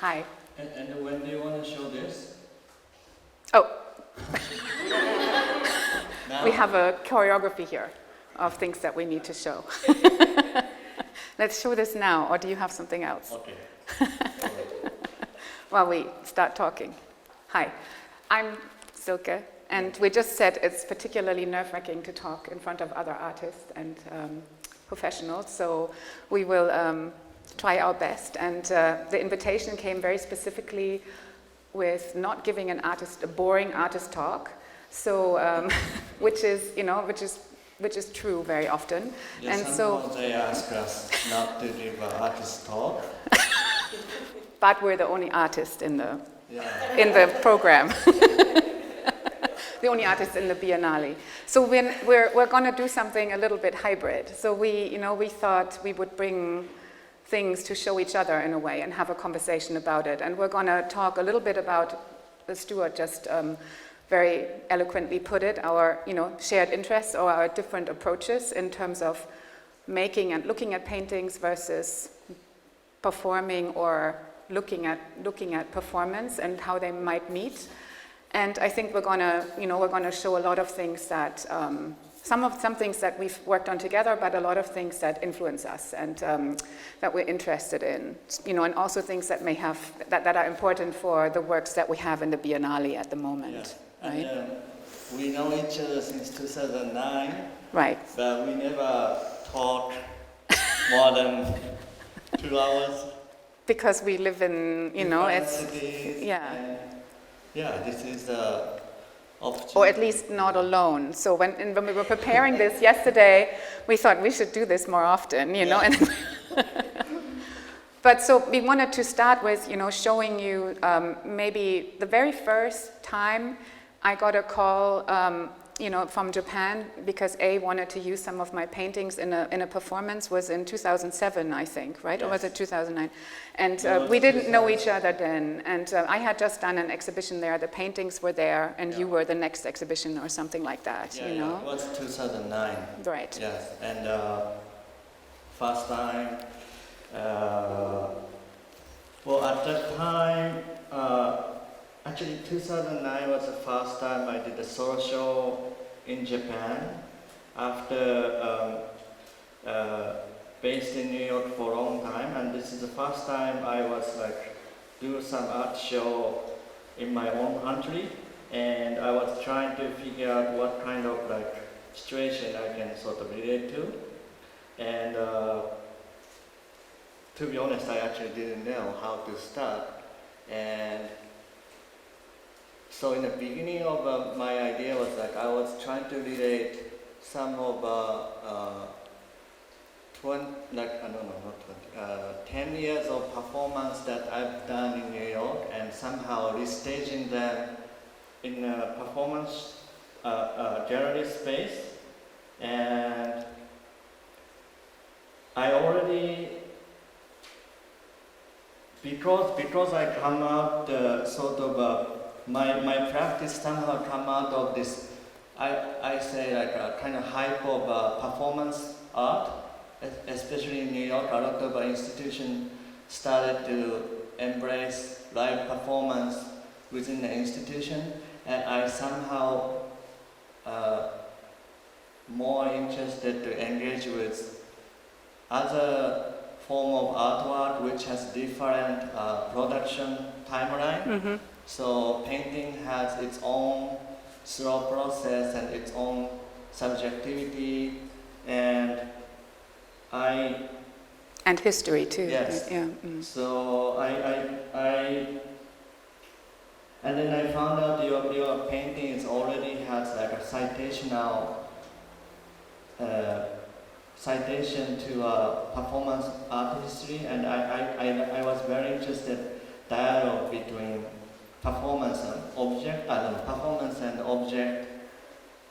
Hi. And when do you want to show this? Oh, Now? we have a choreography here of things that we need to show. Let's show this now, or do you have something else? Okay. While we start talking. Hi, I'm Silke, and we just said it's particularly nerve-wracking to talk in front of other artists and professionals, so we will try our best. And the invitation came very specifically with not giving an artist a boring artist talk, so which is true very often. Yes, and so they ask us not to give an artist talk. But we're the only artist in the program. The only artist in the Biennale. So we're going to do something a little bit hybrid. So we thought we would bring things to show each other in a way and have a conversation about it. And we're going to talk a little bit about, as Stuart just very eloquently put it, our shared interests or our different approaches in terms of making and looking at paintings versus performing or looking at performance and how they might meet. And I think we're gonna show a lot of things that some things that we've worked on together, but a lot of things that influence us and that we're interested in, and also things that may have that are important for the works that we have in the Biennale at the moment. Yeah. Right? And, we know each other since 2009. Right. But we never talked more than 2 hours. Because we live in, it's cities, yeah. This is the opportunity. Or at least not alone. So when we were preparing this yesterday, we thought we should do this more often, And but so we wanted to start with, showing you maybe the very first time I got a call, from Japan because Ei wanted to use some of my paintings in a performance was in 2007, I think, right? Yes. Or was it 2009? And we didn't know each other then. And I had just done an exhibition there. The paintings were there, and you were the next exhibition or something like that. Yeah, it was 2009. Right. Yes, and first time. Well, at that time. Actually, 2009 was the first time I did a solo show in Japan. After based in New York for a long time, and this is the first time I was do some art show in my own country, and I was trying to figure out what kind of situation I can sort of relate to, and to be honest, I actually didn't know how to start, and. So in the beginning of my idea was I was trying to relate some of 10 years of performance that I've done in New York and somehow restaging them in a performance gallery space. And I already, because I come out sort of my practice somehow come out of this, I say a kind of hype of performance art, especially in New York. A lot of institutions started to embrace live performance within the institution, and I somehow more interested to engage with other form of artwork which has different production timeline. Mm-hmm. So painting has its own slow process and its own subjectivity, and history too. Yes. Yeah. Mm. So and then I found out your paintings already has a citation to performance art history, and I was very interested dialogue between performance and object,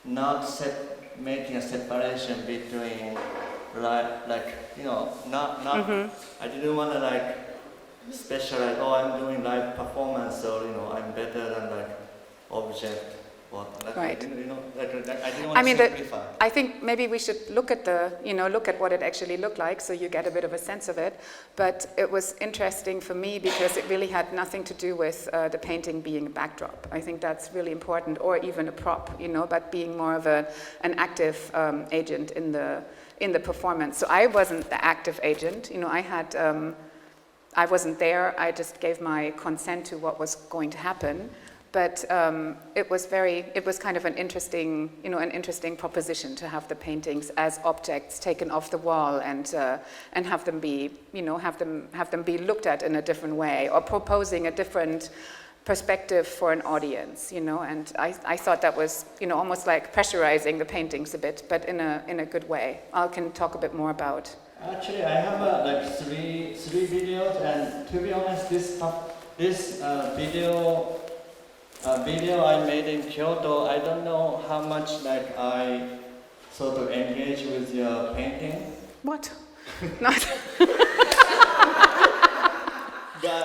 not making a separation between not mm-hmm. I didn't want to specialize. I'm doing live performance, so I'm better than object. Right. I didn't want to simplify. I think maybe we should look at what it actually looked like, so you get a bit of a sense of it. But it was interesting for me because it really had nothing to do with the painting being a backdrop. I think that's really important, or even a prop, but being more of an active agent in the performance. So I wasn't the active agent. I wasn't there. I just gave my consent to what was going to happen. But it was kind of an interesting proposition to have the paintings as objects taken off the wall and have them be, have them be looked at in a different way, or proposing a different perspective for an audience, And I thought that was, almost like pressurizing the paintings a bit, but in a good way. I can talk a bit more about. Actually, I have three videos, and to be honest, this video I made in Kyoto, I don't know how much I sort of engage with your painting. What? Not.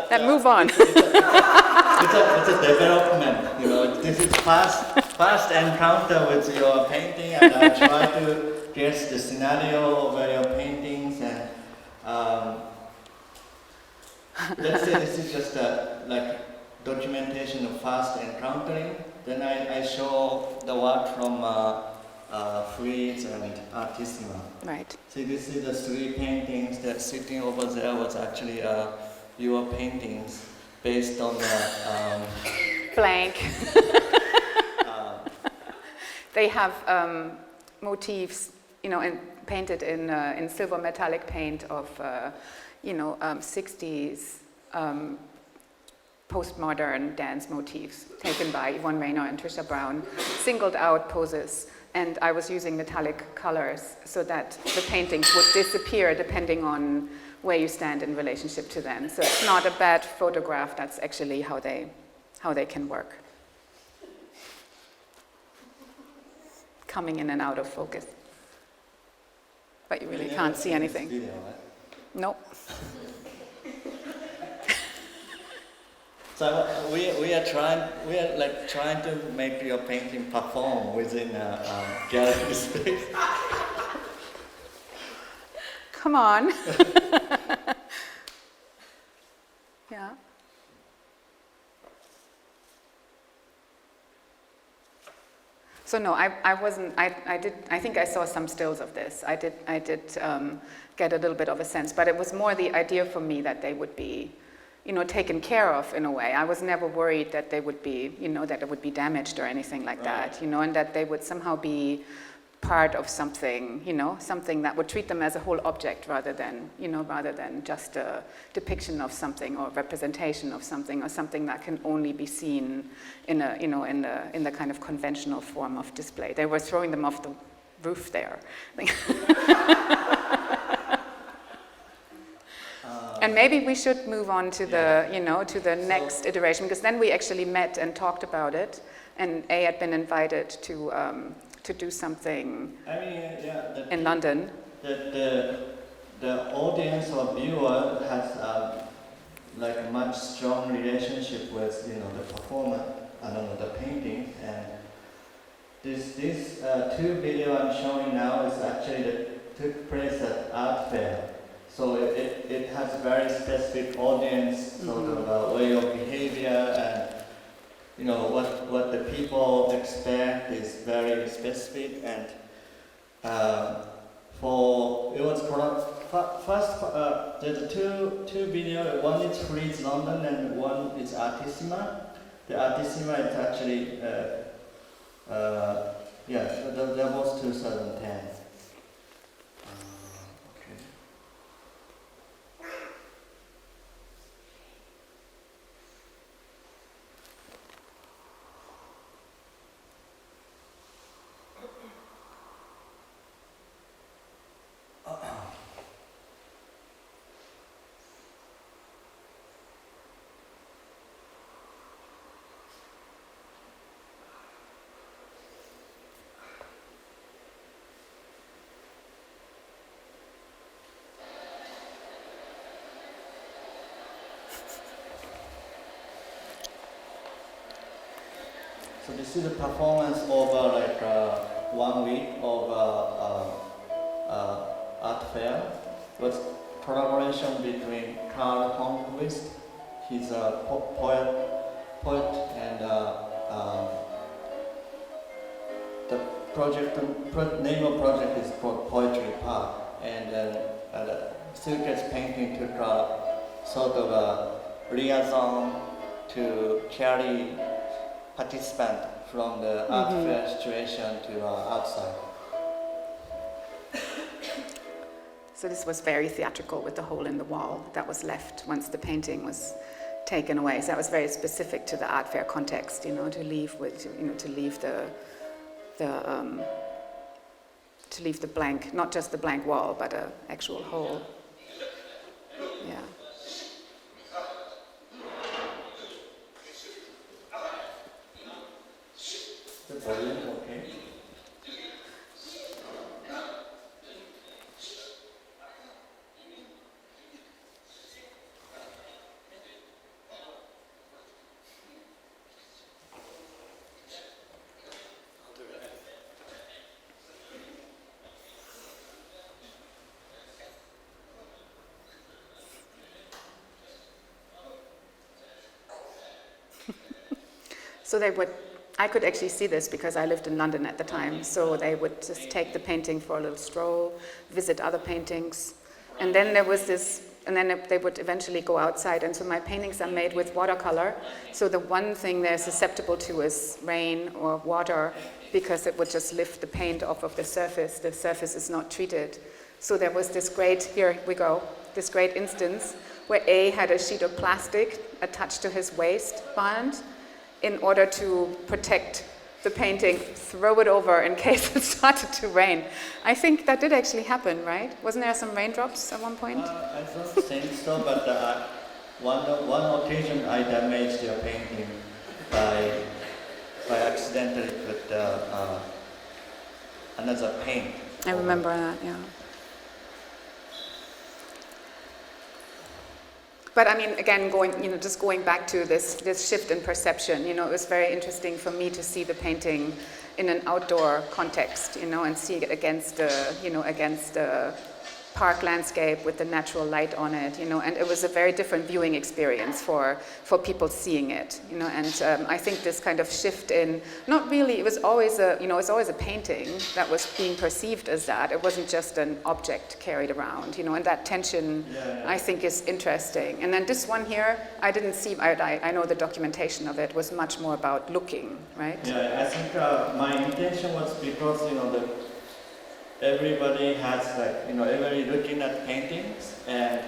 But, move on. It's a development, This is first encounter with your painting, and I try to guess the scenario of your paintings, and let's say this is just documentation of first encountering. Then I show the work from Frieze and Artissima. Right. See, this is the three paintings that sitting over there was actually your paintings based on the blank. They have motifs, and painted in silver metallic paint of 60s. Postmodern dance motifs taken by Yvonne Raynor and Trisha Brown, singled out poses, and I was using metallic colors so that the paintings would disappear depending on where you stand in relationship to them. So it's not a bad photograph, that's actually how they can work. Coming in and out of focus. But you really can't see anything. Video, right? Nope. So we are trying to make your painting perform within a gallery space. Come on. Yeah. So no, I wasn't. I think I saw some stills of this. I did get a little bit of a sense, but it was more the idea for me that they would be, taken care of in a way. I was never worried that they would be, that it would be damaged or anything like that, and that they would somehow be part of something, something that would treat them as a whole object rather than just a depiction of something or representation of something, or something that can only be seen in the kind of conventional form of display. They were throwing them off the roof there. And maybe we should move on to the next iteration, because then we actually met and talked about it, and Ei had been invited to do something in London. The audience or viewer has a much strong relationship with the performer, the painting, and this two video I'm showing now is actually took place at art fair. So it has a very specific audience, sort of way of behavior, and what the people expect is very specific. And it was first there's two videos. One is Frieze London and one is Artissima. The Artissima is actually that was 2010. this is a performance over like 1 week of art fair. It was collaboration between Carl Holmquist, he's a poet, and the name of project is called Poetry Park, and then Silke's painting took sort of a liaison to carry participant from the art fair situation to outside. So this was very theatrical with the hole in the wall that was left once the painting was taken away. So that was very specific to the art fair context, to leave the blank, not just the blank wall, but an actual hole. Yeah. The volume, okay. So I could actually see this because I lived in London at the time. So they would just take the painting for a little stroll, visit other paintings. And then there was this, and then they would eventually go outside. And so my paintings are made with watercolor. So the one thing they're susceptible to is rain or water because it would just lift the paint off of the surface. The surface is not treated. So there was this great, here we go, this great instance where A had a sheet of plastic attached to his waistband in order to protect the painting, throw it over in case it started to rain. I think that did actually happen, right? Wasn't there some raindrops at one point? I don't think so, but one occasion I damaged your painting by accidentally put another paint. I remember that, yeah. But I mean, again, just going back to this shift in perception, it was very interesting for me to see the painting in an outdoor context, and seeing it against the park landscape with the natural light on it, and it was a very different viewing experience for people seeing it, and I think this kind of shift in, not really, it was always a painting that was being perceived as that. It wasn't just an object carried around, and that tension, I think, is interesting. And then this one here, I didn't see, I know the documentation of it was much more about looking, right? Yeah, I think my intention was because, everybody has everybody looking at paintings, and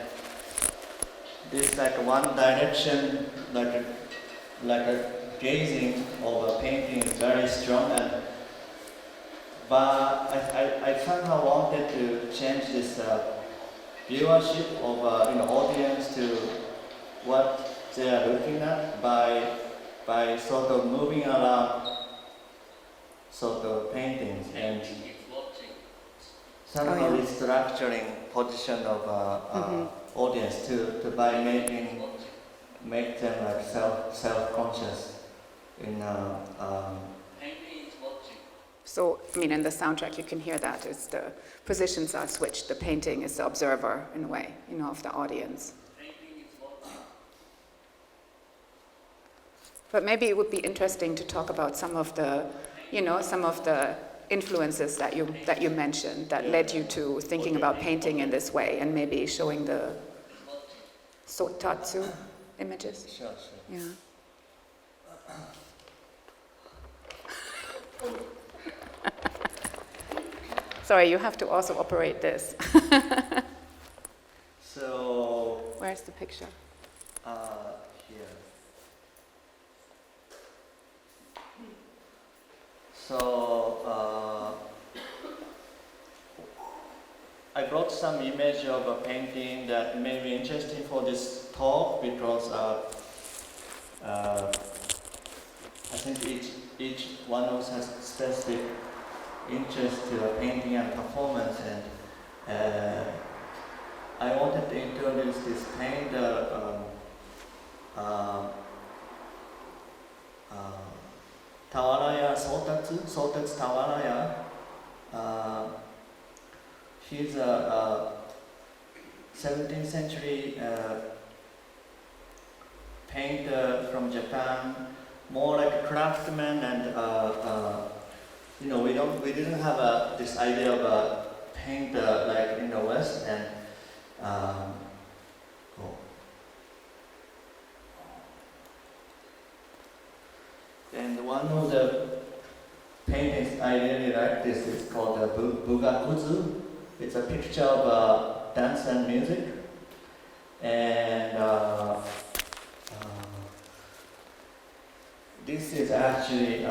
this one direction, like a gazing of a painting is very strong, but I somehow wanted to change this viewership of audience to what they are looking at by sort of moving around sort of paintings and somehow restructuring position of audience to by make them like self-conscious in So, in the soundtrack you can hear that is the positions are switched. The painting is the observer in a way, of the audience. But maybe it would be interesting to talk about some of the influences that you mentioned that led you to thinking about painting in this way, and maybe showing the Sotatsu images. Sure. Yeah. Sorry, you have to also operate this. So where's the picture? Here. So I brought some image of a painting that may be interesting for this talk because I think each one of us has specific interest to a painting and performance, and I wanted to introduce this painter Tawaraya Sotatsu Tawaraya. She's a 17th century painter from Japan, more like a craftsman, and we didn't have this idea of a painter like in the West, and and one of the paintings I really like this is called Bugakuzu. It's a picture of dance and music, and this is actually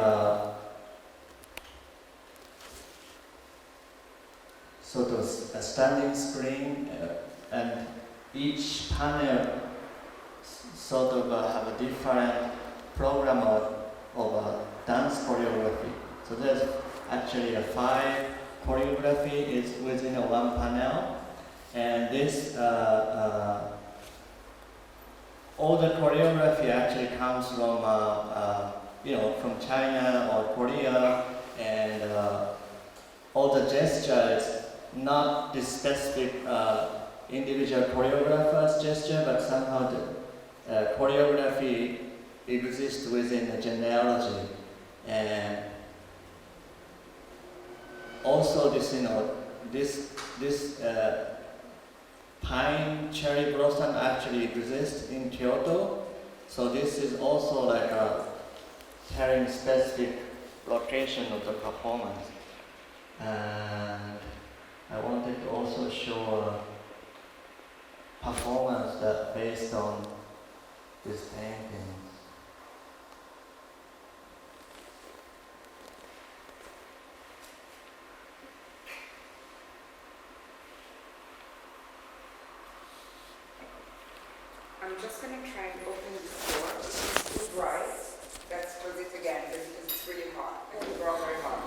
sort of a standing screen, and each panel sort of have a different program of dance choreography. So there's actually a 5 choreography is within one panel, and this all the choreography actually comes from from China or Korea, and all the gestures, not the specific individual choreographer's gesture, but somehow the choreography exists within the genealogy. And also this pine cherry blossom actually exists in Kyoto. So this is also like telling specific location of the performance. And I wanted to also show a performance that based on this painting. I'm just going to try and open this door. It's dry. Let's close it again because it's really hot. It's all very hot.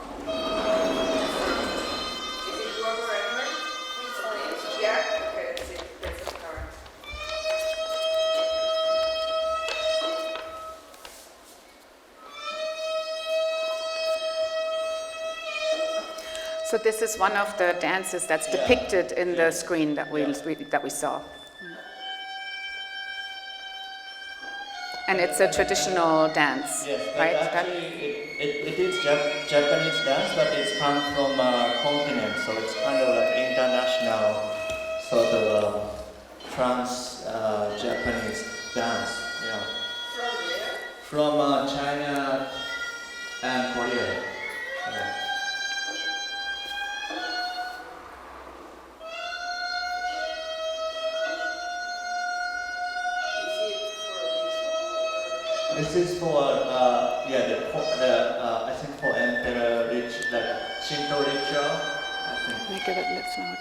Is it doable anyway? Yeah? Okay, let's see. There's some current. So this is one of the dances that's depicted in the screen that we saw. And it's a traditional dance, yes, right? Actually, it is Japanese dance, but it's come from a continent, so it's kind of like international sort of trans-Japanese dance. Yeah. From where? From China and Korea. Yeah. This is for I think for emperor like Shinto ritual. I think. Make it a little loud.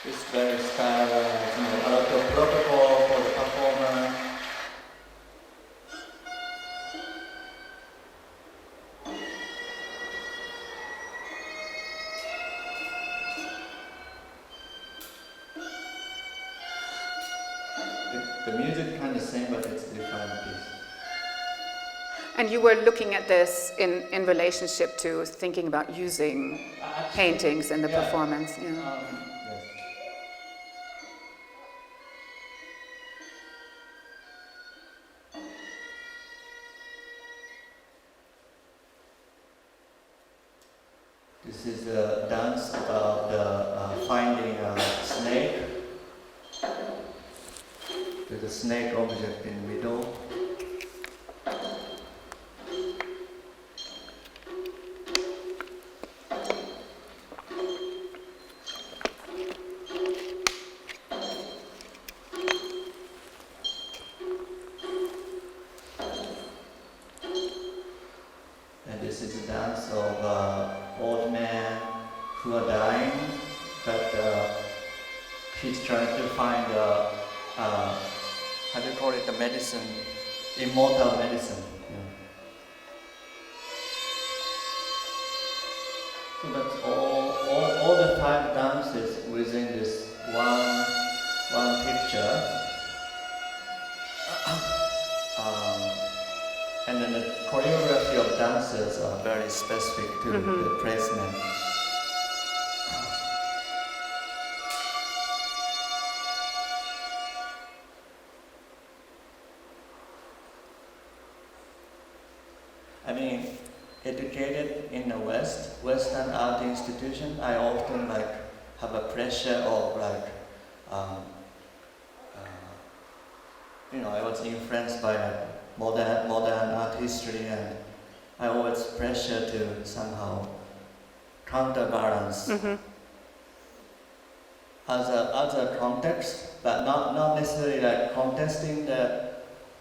It's very stylized, a lot of protocol for the performer. The music kind of same, but it's different piece. And you were looking at this in relationship to thinking about using paintings in the performance. Yeah. Yes. This is a dance about finding a snake. There's a snake object in the middle. And this is a dance of old man who are dying, but he's trying to find how do you call it, the medicine, immortal medicine. Yeah. So that's within this one picture. And then the choreography of dancers are very specific to the placement. I mean, educated in the Western art institution, I often have a pressure of I was influenced by modern art history, and I always pressure to somehow counterbalance other context, but not necessarily contesting the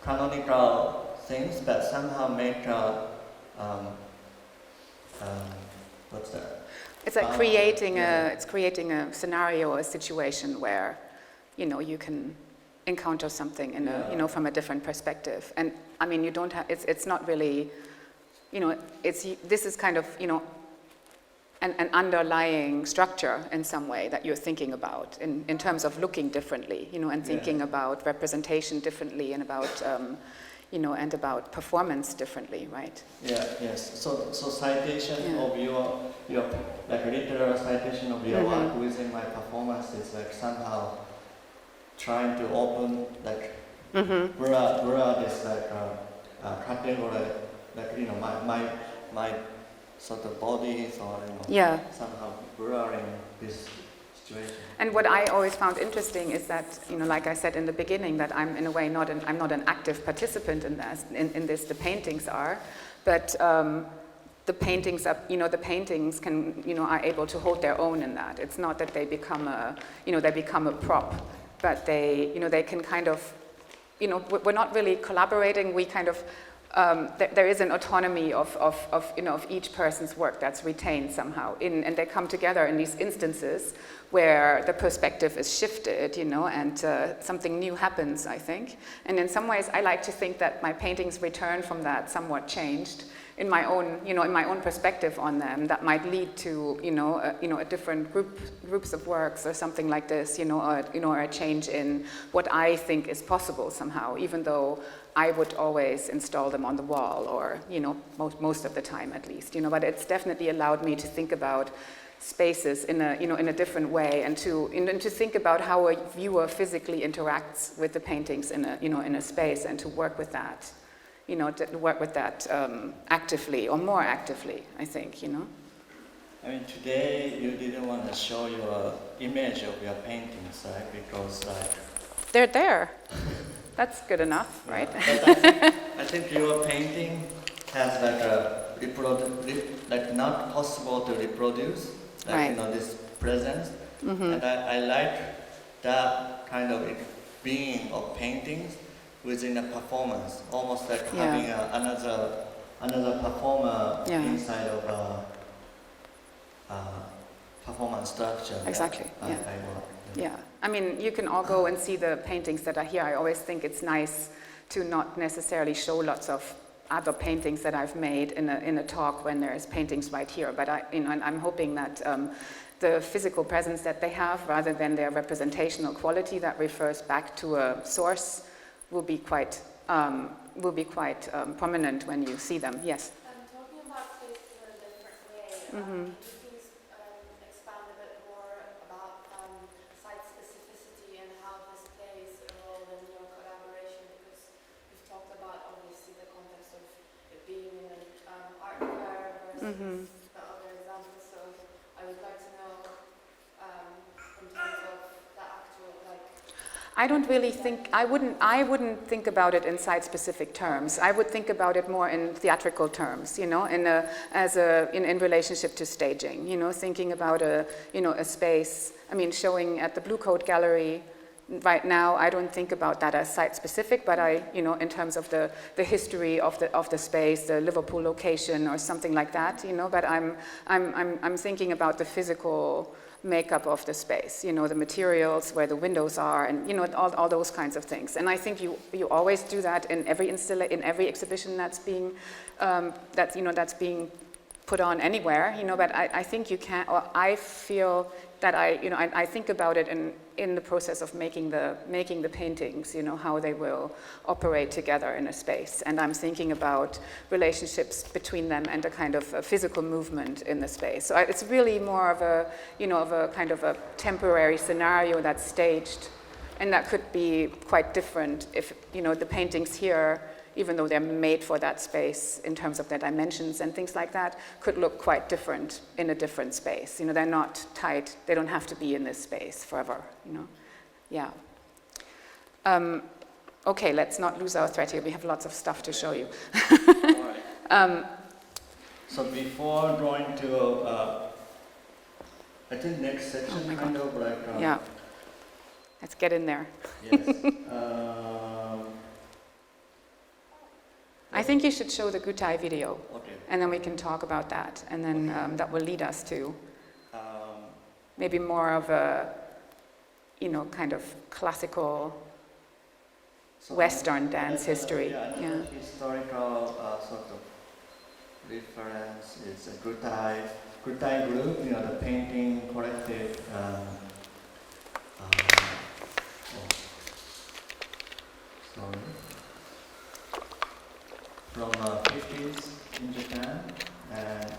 canonical things, but somehow make what's that? It's like creating a scenario, a situation where, you can encounter something in from a different perspective. And I mean, you don't have, it's not really, this is kind of, an underlying structure in some way that you're thinking about in terms of looking differently, and thinking about representation differently and about, and about performance differently, right? Yeah, yes. So citation of your literal citation of your work within my performance is somehow trying to open blur this category, my sort of bodies or somehow blurring this situation. And what I always found interesting is that, like I said in the beginning, that I'm in a way I'm not an active participant in this. The paintings are, but the paintings are, the paintings can, are able to hold their own in that. It's not that they become a prop, but they can kind of, we're not really collaborating. We kind of, there is an autonomy of each person's work that's retained somehow, and they come together in these instances where the perspective is shifted, and something new happens, I think. And in some ways, I like to think that my paintings return from that somewhat changed in my own perspective on them. That might lead to, a different groups of works or something like this, or a change in what I think is possible somehow, even though I would always install them on the wall, or most of the time at least, but it's definitely allowed me to think about spaces in a different way, and to think about how a viewer physically interacts with the paintings in a space, and to work with that, actively or more actively, I think, I mean, today you didn't want to show your image of your paintings, right? Because they're there. That's good enough, right? But I think your painting has not possible to reproduce, this presence. And I like that kind of being of paintings within a performance, almost like having another performer inside of a performance structure. Exactly. I work. Yeah, I mean, you can all go and see the paintings that are here. I always think it's nice to not necessarily show lots of other paintings that I've made in a talk when there's paintings right here. But I'm hoping that the physical presence that they have, rather than their representational quality that refers back to a source, will be quite prominent when you see them. Yes. Talking about space in a different way. The other examples, so I would like to know in terms of the actual I don't really think I wouldn't think about it in site-specific terms. I would think about it more in theatrical terms, in relationship to staging. Thinking about a space. I mean, showing at the Blue Coat Gallery. Right now, I don't think about that as site-specific, but in terms of the history of the space, the Liverpool location, or something like that, But I'm thinking about the physical makeup of the space, the materials, where the windows are, and all those kinds of things. And I think you always do that in every exhibition that's being that's being put on anywhere, but I think you can, or I feel that I think about it in the process of making the paintings, how they will operate together in a space. And I'm thinking about relationships between them and a kind of a physical movement in the space. So it's really more of a, of a kind of a temporary scenario that's staged, and that could be quite different if, the paintings here, even though they're made for that space in terms of their dimensions and things like that, could look quite different in a different space. They're not tight, they don't have to be in this space forever, Yeah. Okay, let's not lose our thread here. We have lots of stuff to show you. So before going to, I think next section kind of like... yeah, let's get in there. Yes. I think you should show the Gutai video, okay. And then we can talk about that, and then that will lead us to maybe more of a, kind of classical Western dance history. Yeah. Historical sort of reference is a Gutai group, the painting collective. From 50s in Japan, and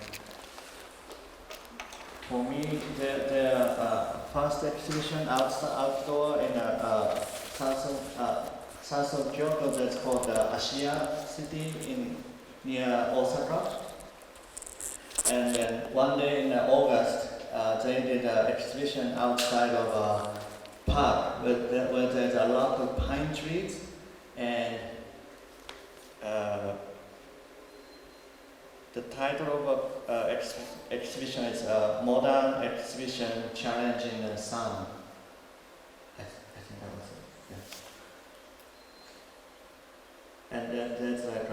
for me, the first exhibition outdoor in south of Kyoto, that's called Ashiya City near Osaka. And then one day in August, they did an exhibition outside of a park where there's a lot of pine trees, and the title of exhibition is Modern Exhibition Challenging the Sun. I think that was it. Yeah. And there's like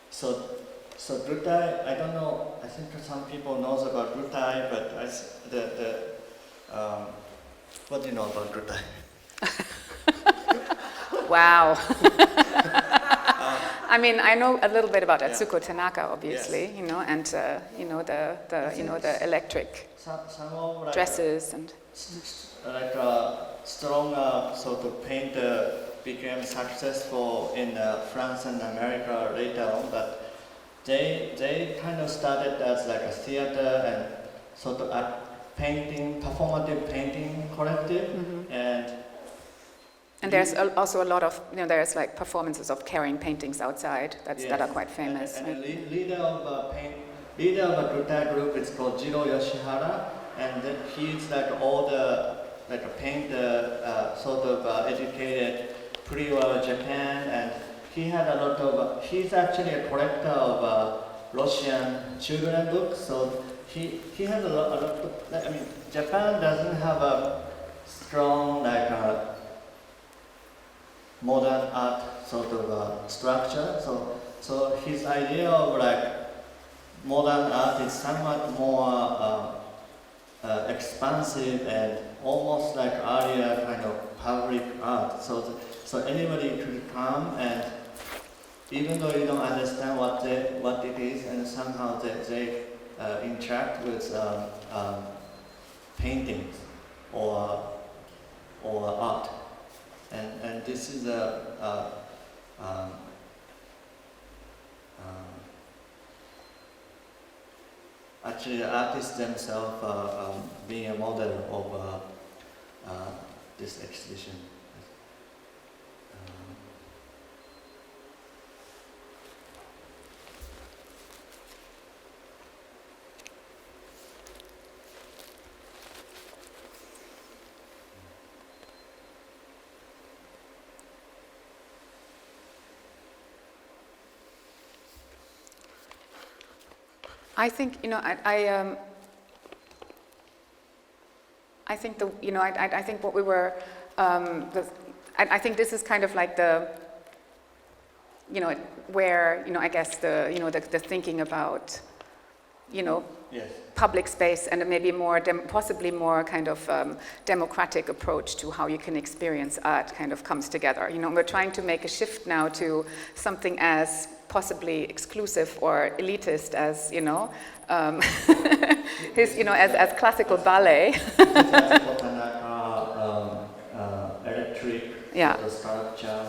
so Gutai. I don't know. I think some people knows about Gutai, but what do you know about Gutai? Wow. I mean, I know a little bit about Atsuko Tanaka, obviously, yes. And the electric like dresses and like a strong sort of painter became successful in France and America later on, but they kind of started as like a theater and sort of a performative painting collective, and there's also a lot of, there's like performances of carrying paintings outside that are quite famous. And the leader of a Gutai group is called Jiro Yoshihara, and then he's like a painter, sort of educated pre-war Japan, and he had a lot of, he's actually a collector of Russian children books, so he has a lot of, I mean, Japan doesn't have a strong modern art sort of structure. So his idea of modern art is somewhat more expansive and almost like earlier kind of public art. So anybody could come, and even though you don't understand what it is, and somehow they interact with paintings or art. And this is actually the artists themselves being a model of this exhibition. I think, I think I think what we were, I think this is kind of like the, where, I guess the thinking about, Yes. public space and a maybe more, possibly more kind of democratic approach to how you can experience art kind of comes together. You know, we're trying to make a shift now to something as possibly exclusive or elitist as, you know, as classical ballet. Electric Yeah. sort of structure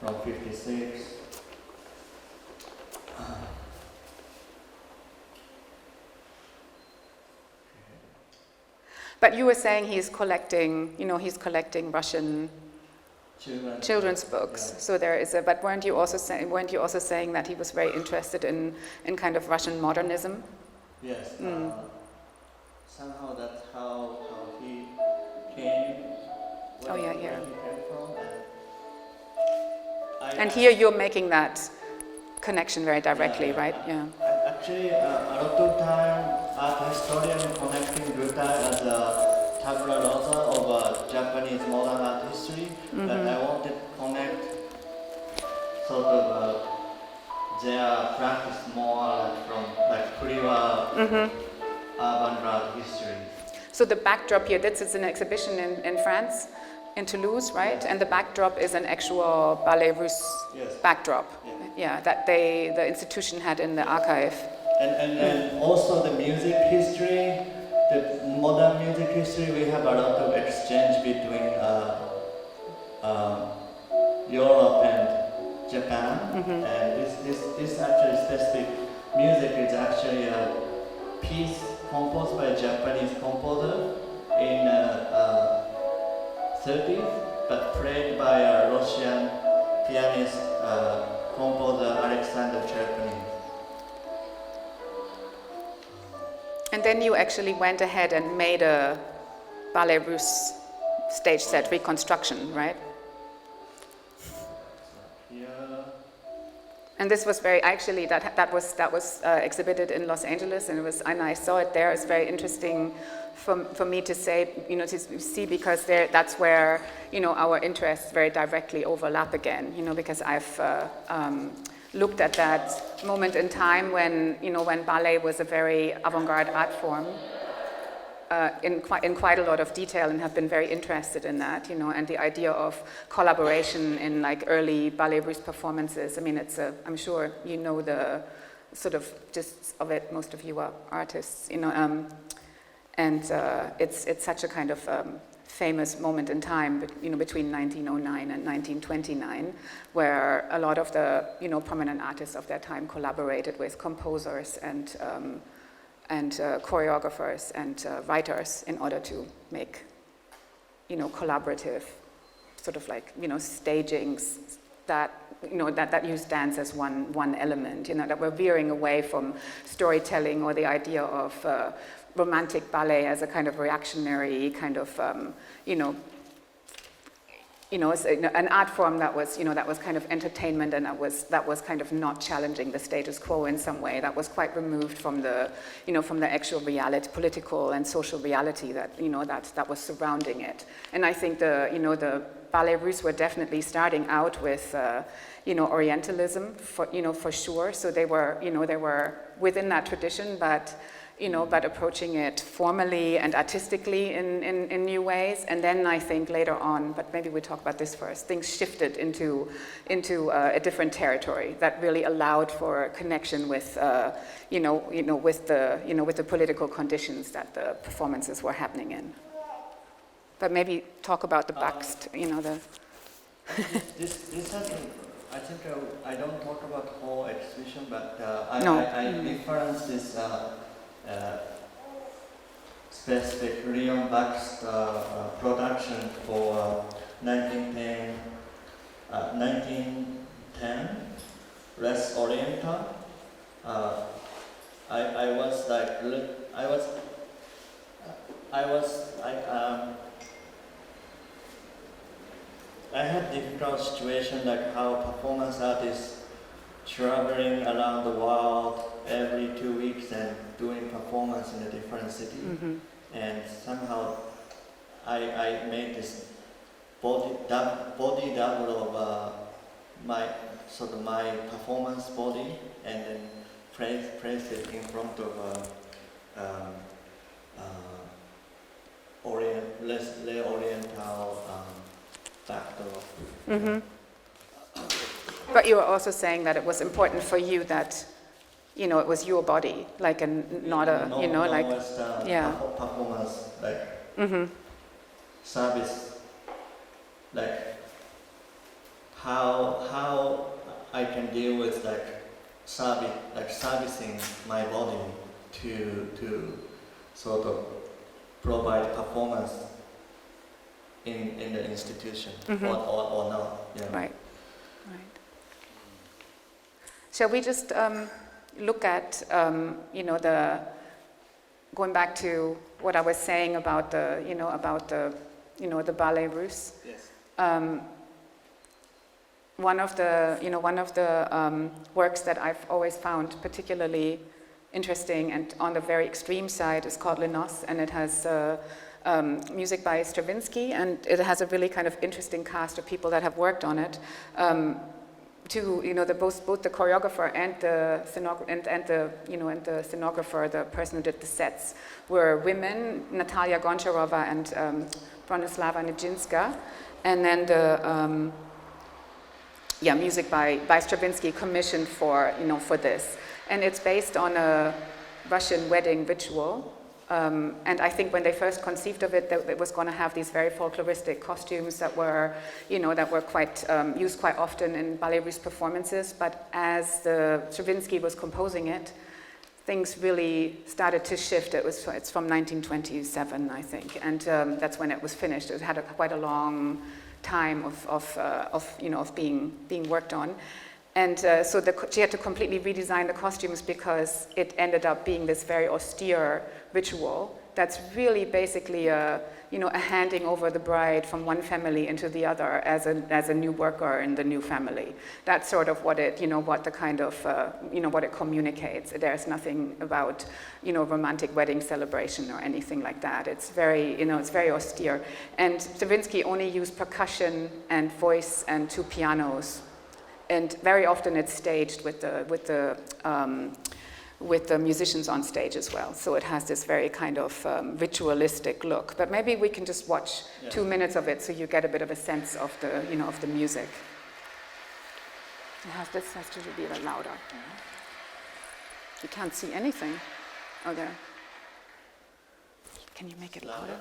from 56. But you were saying he's collecting, you know, he's collecting Russian children's books. Yeah. So there is a. But weren't you also saying that he was very interested in kind of Russian modernism? Yes. Somehow that's how he came. Oh yeah, here. Where he came from. And here you're making that connection very directly, Yeah. right? Yeah. Actually, a lot of time, art historian connecting Buddha as a tabula rasa of Japanese modern art history, but I wanted to connect sort of their practice more from like pre-war avant-garde history. So the backdrop here, this is an exhibition in France, in Toulouse, right? Yes. And the backdrop is an actual Ballet Russe Yes. backdrop. Yeah. Yeah, that the institution had in the archive. And then also the music history, the modern music history, we have a lot of exchange between Europe and Japan. And this actually specific music is actually a piece composed by a Japanese composer in 30s, but played by a Russian pianist composer Alexander Cherepinin. And then you actually went ahead and made a Ballet Russe stage set reconstruction, right? Here. And this was very, actually, that was exhibited in Los Angeles, and I saw it there. It's very interesting for me to say, you know, to see, because that's where, you know, our interests very directly overlap again, you know, because I've looked at that moment in time when, you know, when ballet was a very avant-garde art form in quite a lot of detail, and have been very interested in that, you know, and the idea of collaboration in like early Ballet Russe performances. I mean, I'm sure you know the sort of gist of it. Most of you are artists, you know, and it's such a kind of famous moment in time, you know, between 1909 and 1929, where a lot of the, you know, prominent artists of that time collaborated with composers and choreographers and writers in order to make, you know, collaborative sort of like, you know, stagings that, you know, that use dance as one element, you know, that we're veering away from storytelling or the idea of romantic ballet as a kind of reactionary kind of, an art form that was, you know, that was kind of entertainment, and that was kind of not challenging the status quo in some way. That was quite removed from the, you know, from the actual reality, political and social reality that, you know, that was surrounding it. And I think the Ballet Russe were definitely starting out with, Orientalism, for sure. So they were within that tradition, but approaching it formally and artistically in new ways. And then I think later on, but maybe we talk about this first, things shifted into a different territory that really allowed for connection with, with the political conditions that the performances were happening in. But maybe talk about the Bakst, This hasn't, I think I don't talk about the whole exhibition, but I reference this specific Leon Bakst production for 1910, Res Orienta. I had difficult situation like how performance artists traveling around the world every 2 weeks and doing performance in a different city. Mm-hmm. And somehow I made this body double of my performance body, and then place it in front of um, less oriental backdrop. Mm-hmm. But you were also saying that it was important for you that, you know, it was your body, like, and not a, you know, like, yeah, performance, like mm-hmm. service, like how I can deal with like servicing my body to sort of provide performance in the institution, mm-hmm. or not. Yeah. Right. Shall we just look at, you know, going back to what I was saying about the the ballet russe. Yes. One of the works that I've always found particularly interesting and on the very extreme side is called Les Noces, and it has music by Stravinsky, and it has a really kind of interesting cast of people that have worked on it. Both the choreographer and the scenographer, the person who did the sets, were women, Natalia Goncharova and Bronislava Nijinská, and then the music by Stravinsky commissioned for this, and it's based on a Russian wedding ritual. And I think when they first conceived of it, that it was going to have these very folkloristic costumes that were quite used quite often in ballet russe performances. But as Stravinsky was composing it, things really started to shift. It's from 1927, I think, and that's when it was finished. It had quite a long time of being worked on. And so she had to completely redesign the costumes because it ended up being this very austere ritual that's really basically a handing over the bride from one family into the other as a new worker in the new family. That's sort of what it communicates. There's nothing about romantic wedding celebration or anything like that. It's very austere. And Stravinsky only used percussion and voice and two pianos. And very often it's staged with the musicians on stage as well. So it has this very kind of ritualistic look. But maybe we can just watch 2 minutes of it so you get a bit of a sense of the music. This has to be a bit louder. You can't see anything. Oh, there. Can you make it louder?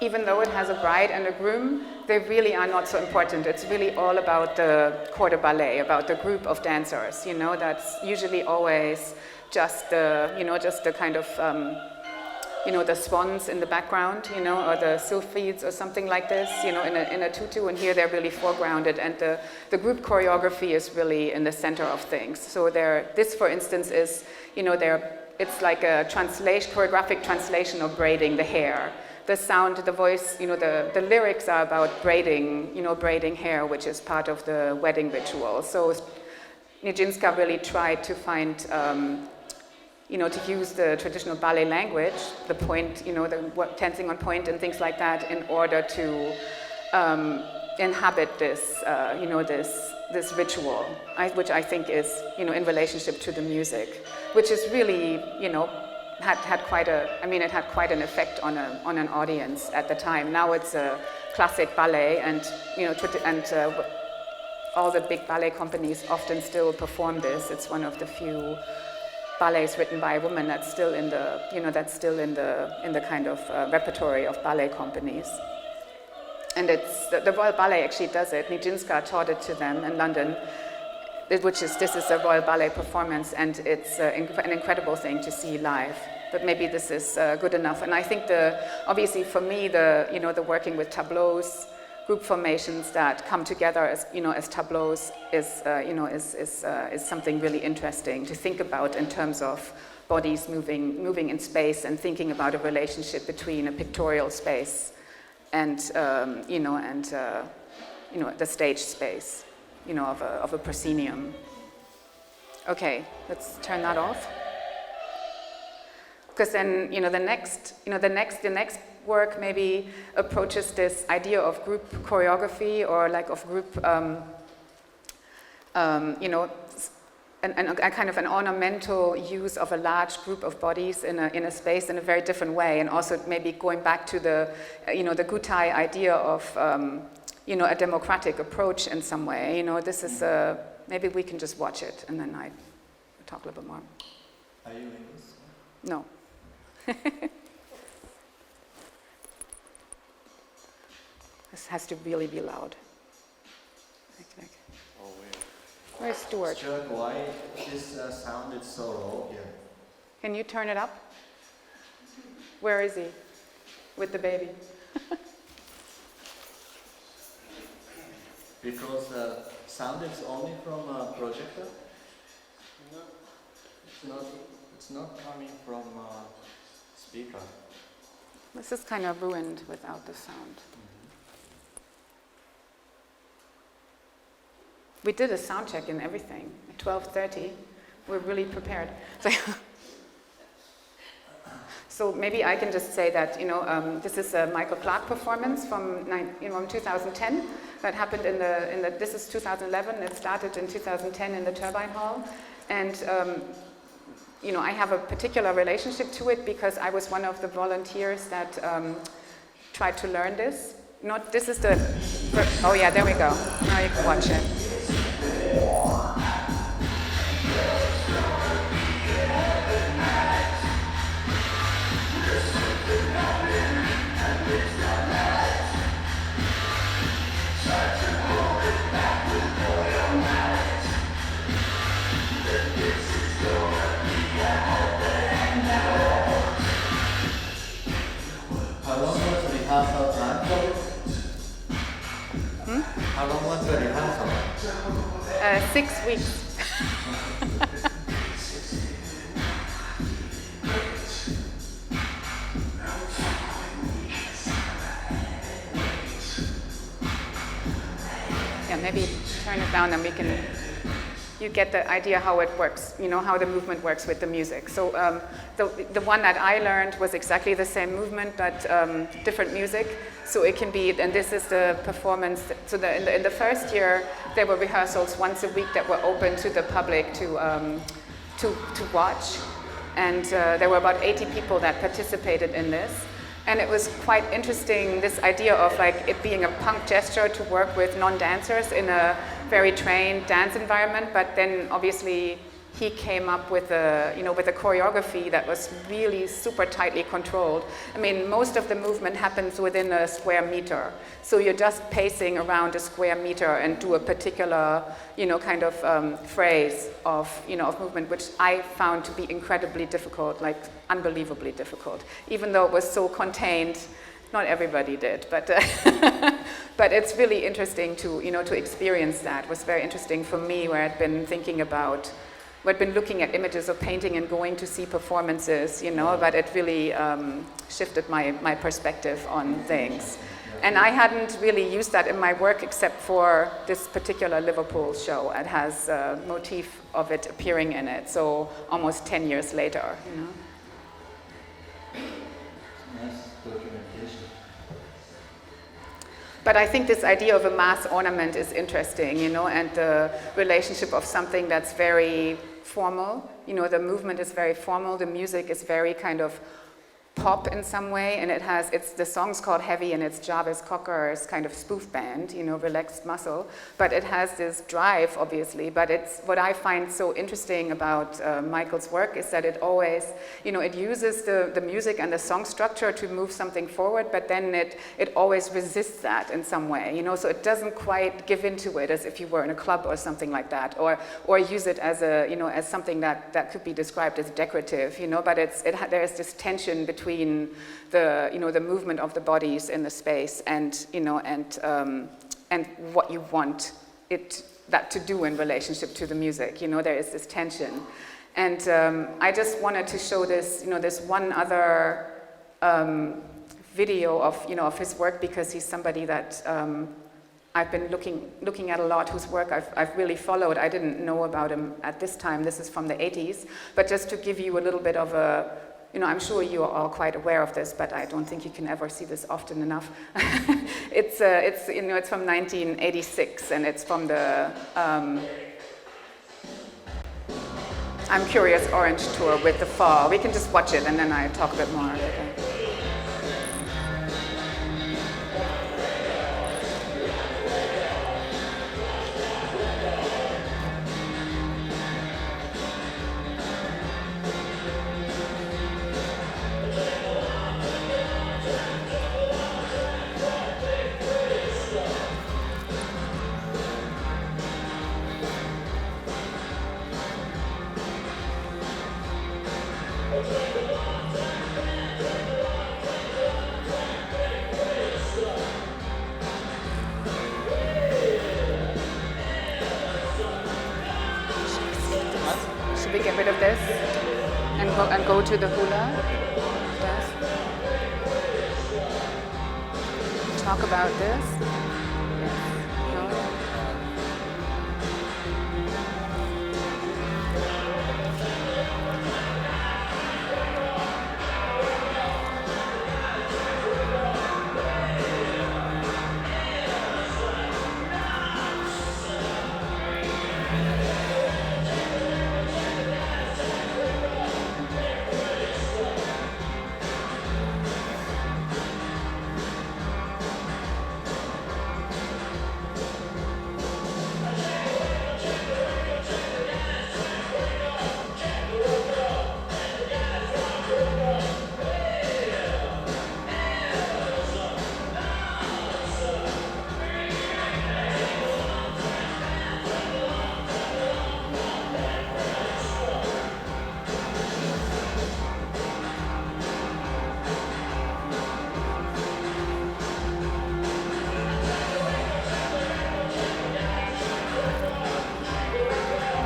Even though it has a bride and a groom, they really are not so important. It's really all about the corps de ballet, about the group of dancers. That's usually always just the kind of the swans in the background, or the sylphides or something like this, in a tutu. And here they're really foregrounded, and the group choreography is really in the center of things. So this, for instance, is it's like a choreographic translation of braiding the hair. The sound, the voice, the lyrics are about braiding hair, which is part of the wedding ritual. So Nijinská really tried to find, to use the traditional ballet language, the point, the tensing on point and things like that, in order to inhabit this, this ritual, which I think is, in relationship to the music, which is really, had quite an effect on an audience at the time. Now it's a classic ballet, and all the big ballet companies often still perform this. It's one of the few ballets written by a woman that's still in the kind of repertory of ballet companies. And it's the Royal Ballet actually does it. Nijinská taught it to them in London. This is a Royal Ballet performance, and it's an incredible thing to see live. But maybe this is good enough. And I think obviously for me, the working with tableaus, group formations that come together as tableaus is something really interesting to think about in terms of bodies moving in space and thinking about a relationship between a pictorial space and the stage space, of a proscenium. Okay, let's turn that off. Because then, the next work maybe approaches this idea of group choreography or like of group, and a kind of an ornamental use of a large group of bodies in a space in a very different way, and also maybe going back to the Gutai idea of a democratic approach in some way. This is maybe we can just watch it and then I talk a little bit more. Are you in this? No. This has to really be loud. Oh, wait. Where's Stuart? Stuart, why this sound is so low here? Can you turn it up? Where is he? With the baby? Because sound is only from a projector? No, it's not coming from a speaker. This is kind of ruined without the sound. We did a sound check and everything at 12:30. We're really prepared. So maybe I can just say that this is a Michael Clark performance from 2010 that happened in the. This is 2011. It started in 2010 in the Turbine Hall, and I have a particular relationship to it because I was one of the volunteers that tried to learn this. This is the. Oh yeah, there we go. Now you can watch it. How long was the rehearsal time? How long was the rehearsal? 6 weeks. Yeah, maybe turn it down and you get the idea how it works, how the movement works with the music. So the one that I learned was exactly the same movement, but different music. So it can be, and this is the performance. So in the first year, there were rehearsals once a week that were open to the public to watch. And there were about 80 people that participated in this. And it was quite interesting, this idea of like it being a punk gesture to work with non-dancers in a very trained dance environment, but then obviously he came up with a choreography that was really super tightly controlled. I mean, most of the movement happens within a square meter. So you're just pacing around a square meter and do a particular, kind of phrase of movement, which I found to be incredibly difficult, like unbelievably difficult. Even though it was so contained, not everybody did, but but it's really interesting to experience that. It was very interesting for me, where I'd been thinking about. We'd been looking at images of painting and going to see performances, but it really shifted my perspective on things. And I hadn't really used that in my work except for this particular Liverpool show. It has a motif of it appearing in it, so almost 10 years later. Nice documentation. But I think this idea of a mass ornament is interesting, and the relationship of something that's very formal. The movement is very formal, the music is very kind of pop in some way, and the song's called Heavy, and it's Jarvis Cocker's kind of spoof band, Relaxed Muscle, but it has this drive, obviously. But it's what I find so interesting about Michael's work is that it always, it uses the music and the song structure to move something forward, but then it always resists that in some way, so it doesn't quite give into it as if you were in a club or something like that, or use it as as something that could be described as decorative, but there's this tension between the movement of the bodies in the space and what you want that to do in relationship to the music. There is this tension, And I just wanted to show this, this one other video of his work, because he's somebody that I've been looking at a lot, whose work I've really followed. I didn't know about him at this time. This is from the 80s. But just to give you a little bit of a, I'm sure you are all quite aware of this, but I don't think you can ever see this often enough. It's from 1986, and it's from the I'm Curious Orange tour with the Fall. We can just watch it, and then I talk a bit more. Okay. Should we get rid of this and go to the hula? Yes. Talk about this. Yes. No.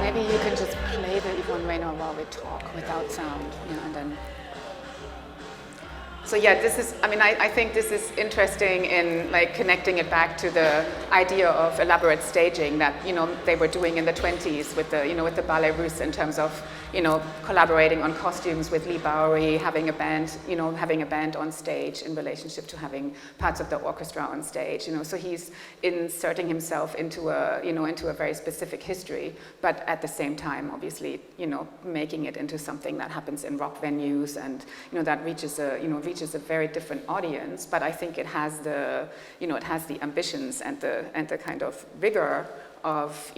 Maybe you can just play the Yvonne Rainer while we talk without sound, and then. So yeah, this is, I think this is interesting in connecting it back to the idea of elaborate staging that, they were doing in the 20s with the, with the Ballet Russe in terms of, collaborating on costumes with Lee Bowery, having a band on stage in relationship to having parts of the orchestra on stage, so he's inserting himself into a very specific history, but at the same time, obviously, making it into something that happens in rock venues and, that reaches a very different audience, but I think it has the ambitions and the kind of rigor of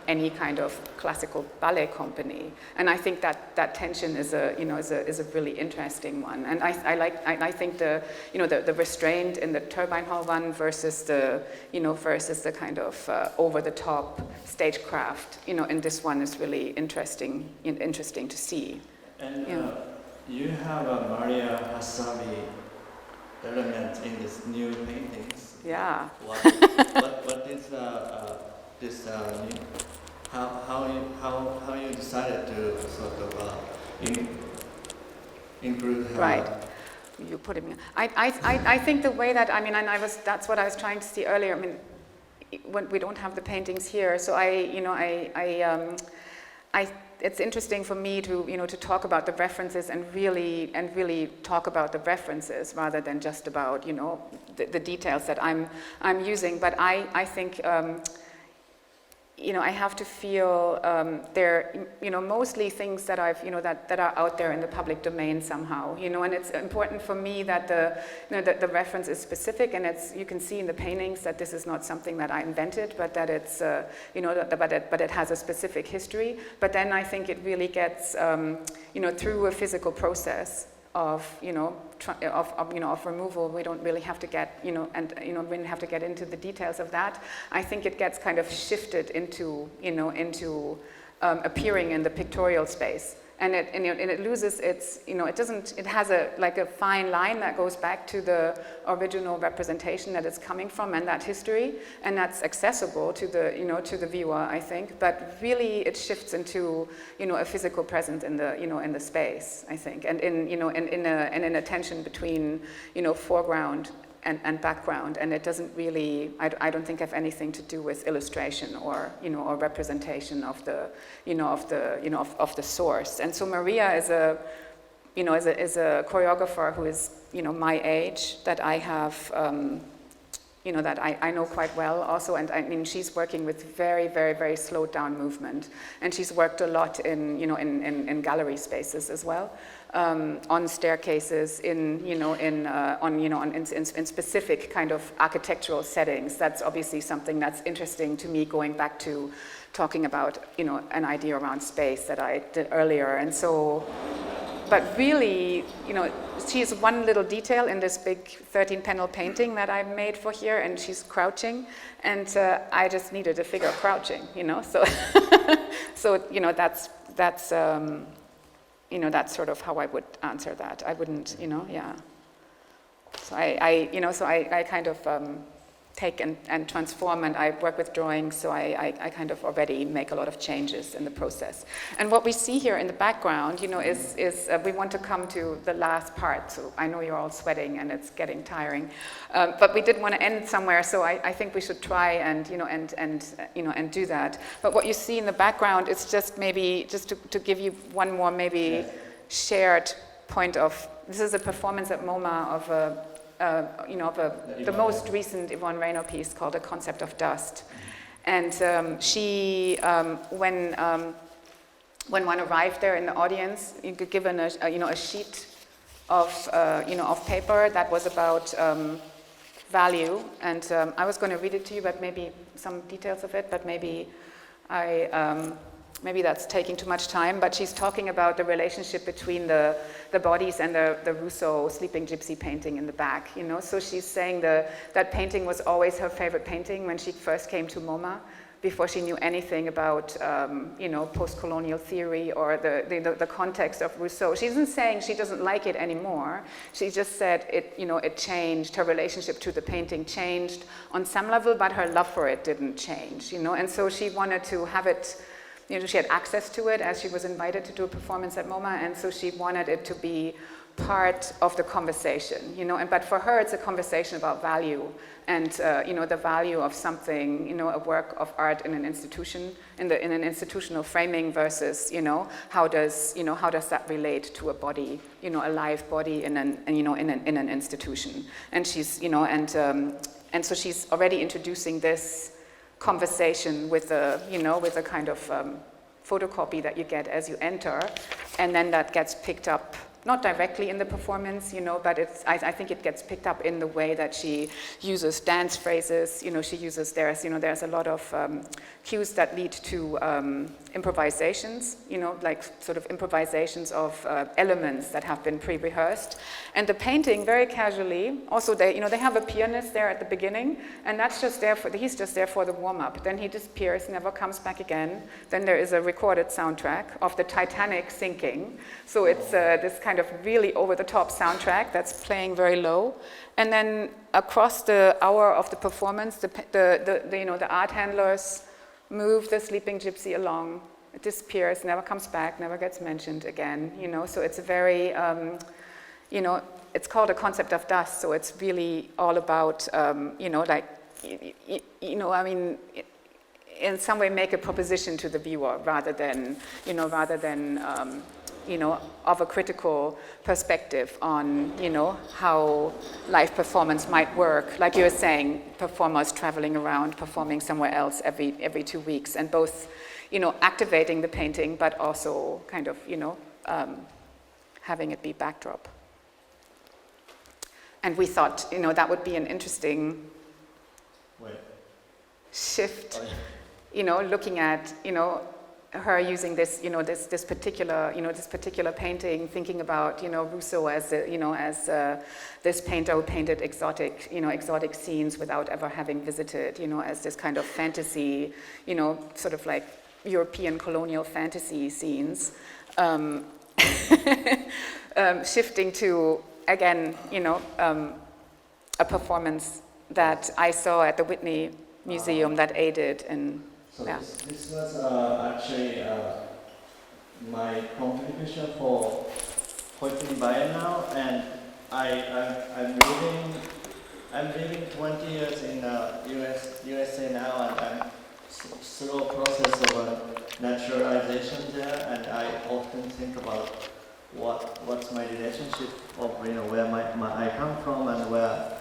any kind of classical ballet company, and I think that tension is a really interesting one, and I think the restraint in the turbine hall one versus the kind of over the top stagecraft in this one is really interesting to see. And you have a Maria Hasabi element in this new paintings. Yeah. What is this new? How you decided to sort of include her? Right. You put it in. I think the way that that's what I was trying to see earlier. When we don't have the paintings here, so it's interesting for me to talk about the references and really talk about the references rather than just about the details that I'm using. But I think I have to feel they're mostly things that I've that are out there in the public domain somehow, and it's important for me that the reference is specific, and you can see in the paintings that this is not something that I invented, but that it's but it has a specific history. But then I think it really gets through a physical process of of removal. We don't really have to get we don't have to get into the details of that. I think it gets kind of shifted into appearing in the pictorial space, and it loses its, it has a fine line that goes back to the original representation that it's coming from and that history, and that's accessible to the viewer, I think. But really, it shifts into, a physical presence in the space, I think, and in a tension between, foreground and background, and it doesn't really, I don't think, have anything to do with illustration or representation of the source. And so Maria is a choreographer who is my age, that I have that I know quite well also, and I mean she's working with very, very, very slowed down movement, and she's worked a lot in gallery spaces as well. On staircases, in specific kind of architectural settings. That's obviously something that's interesting to me, going back to talking about an idea around space that I did earlier. And so, but really, she's one little detail in this big 13-panel painting that I made for here, and she's crouching, and I just needed a figure crouching, so so that's that's sort of how I would answer that. I wouldn't, yeah. So I kind of take and transform, and I work with drawings, so I kind of already make a lot of changes in the process. And what we see here in the background, is we want to come to the last part. So I know you're all sweating and it's getting tiring, but we did want to end somewhere. So I think we should try and do that. But what you see in the background is just maybe to give you one more maybe shared point of. This is a performance at MoMA of the most recent Yvonne Rayner piece called A Concept of Dust. And she, when one arrived there in the audience, you could given a sheet of paper that was about value. And I was going to read it to you, but maybe some details of it, but maybe maybe that's taking too much time, but she's talking about the relationship between the bodies and the Rousseau Sleeping Gypsy painting in the back, So she's saying that painting was always her favorite painting when she first came to MoMA, before she knew anything about, post-colonial theory or the context of Rousseau. She isn't saying she doesn't like it anymore. She just said it changed. Her relationship to the painting changed on some level, but her love for it didn't change, And so she wanted to have it. She had access to it as she was invited to do a performance at MoMA, and so she wanted it to be part of the conversation, but for her it's a conversation about value and, the value of something, a work of art in an institution, in an institutional framing versus, how does that relate to a body, a live body in an institution. And she's, and so she's already introducing this conversation with a kind of photocopy that you get as you enter, and then that gets picked up, not directly in the performance, but I think it gets picked up in the way that she uses dance phrases. She uses, there's a lot of cues that lead to improvisations, like sort of improvisations of elements that have been pre-rehearsed. And the painting, very casually, also they have a pianist there at the beginning, and that's just there he's just there for the warm-up. Then he disappears, never comes back again. Then there is a recorded soundtrack of the Titanic sinking. So it's this kind of really over-the-top soundtrack that's playing very low. And then across the hour of the performance, the art handlers move the Sleeping Gypsy along. It disappears, never comes back, never gets mentioned again. So it's a very, it's called A Concept of Dust. So it's really all about, in some way make a proposition to the viewer rather than of a critical perspective on, how live performance might work. Like you were saying, performers traveling around, performing somewhere else every 2 weeks, and both, activating the painting, but also kind of, having it be backdrop. And we thought, that would be an interesting shift, looking at, her using this, this particular painting, thinking about, Rousseau as, this painter who painted exotic scenes without ever having visited, as this kind of fantasy, sort of like European colonial fantasy scenes, um, shifting to, again, a performance that I saw at the Whitney Museum that aided in. So Yeah. this was actually my contribution for Whitney Biennial, and I'm living 20 years in USA now, and I'm through a process of naturalization there, and I often think about what's my relationship of where I come from and where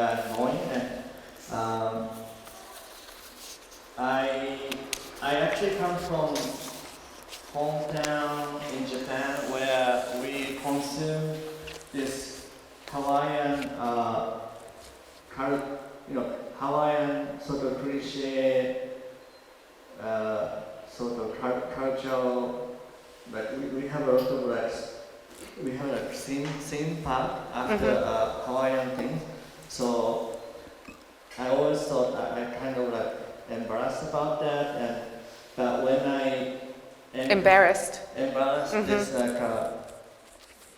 I'm going, and I actually come from hometown in Japan where we consume this Hawaiian, Hawaiian sort of cliche, sort of cultural. Like we have a lot of we have a theme park after Hawaiian things. So I always thought I kind of embarrassed about that, but when I Embarrassed. This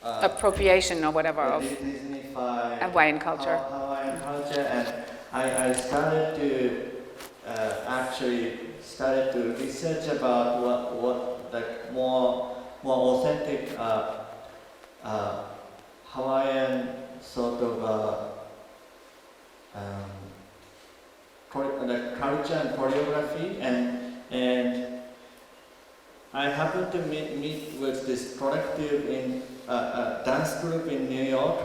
Appropriation or whatever of Disney-fied Hawaiian culture. Hawaiian culture, and I started to actually research about what more authentic Hawaiian sort of culture and choreography, and I happened to meet with this collective in dance group in New York.